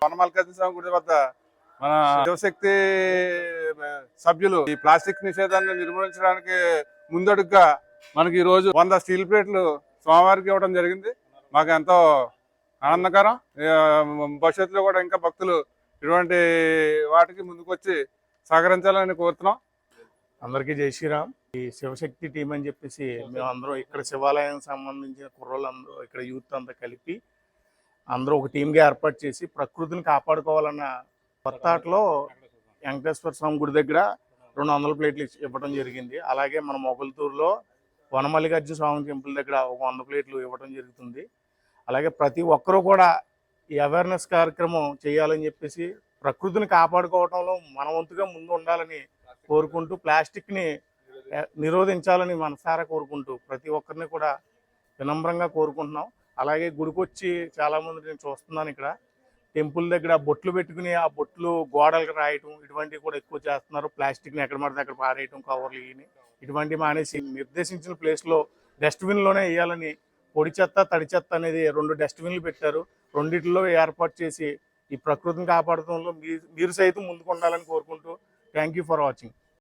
వనమల్లికార్జున స్వామి గుడి వద్ద మన శివశక్తి సభ్యులు ఈ ప్లాస్టిక్ నిషేధాన్ని నిర్మూలించడానికి ముందడుగుగా మనకి ఈ రోజు 100 స్టీల్ ప్లేట్లు స్వామివారికి ఇవ్వడం జరిగింది. మాకు ఎంతో ఆనందకరం. భవిష్యత్తులో కూడా ఇంకా భక్తులు ఇటువంటి వాటికి ముందుకొచ్చి సహకరించాలని కోరుతున్నాం. అందరికీ జై శ్రీరామ్. ఈ శివశక్తి టీం అని చెప్పేసి మేమందరం ఇక్కడ శివాలయం సంబంధించిన కుర్రోళ్ళందరూ ఇక్కడ యూత్ అంతా కలిపి అందరూ ఒక టీంగా ఏర్పాటు చేసి ప్రకృతిని కాపాడుకోవాలన్న కొత్తాటలో వెంకటేశ్వర స్వామి గుడి దగ్గర 200 ప్లేట్లు ఇవ్వడం జరిగింది. అలాగే మన మొగల్తూరులో వనమల్లికార్జున స్వామి టెంపుల్ దగ్గర ఒక 100 ప్లేట్లు ఇవ్వడం జరుగుతుంది. అలాగే ప్రతి ఒక్కరూ కూడా ఈ అవేర్నెస్ కార్యక్రమం చేయాలని చెప్పేసి ప్రకృతిని కాపాడుకోవడంలో మన వంతుగా ముందు ఉండాలని కోరుకుంటూ ప్లాస్టిక్ని నిరోధించాలని మనసారా కోరుకుంటూ ప్రతి ఒక్కరిని కూడా వినమ్రంగా కోరుకుంటున్నాం. అలాగే గుడికొచ్చి చాలామంది నేను చూస్తున్నాను ఇక్కడ టెంపుల్ దగ్గర బొట్లు పెట్టుకుని ఆ బొట్లు గోడలకు రాయటం ఇటువంటివి కూడా ఎక్కువ చేస్తున్నారు. ప్లాస్టిక్ని ఎక్కడ పడితే అక్కడ పారేయటం, కవర్లు ఇవి ఇటువంటివి మానేసి నిర్దేశించిన ప్లేస్లో డస్ట్బిన్లోనే వేయాలని పొడి చెత్త తడి చెత్త అనేది 2 డస్ట్బిన్లు పెట్టారు. రెండిట్లో ఏర్పాటు చేసి ఈ ప్రకృతిని కాపాడటంలో మీరు సైతం ముందుకు ఉండాలని కోరుకుంటూ థ్యాంక్ యూ ఫర్ వాచింగ్.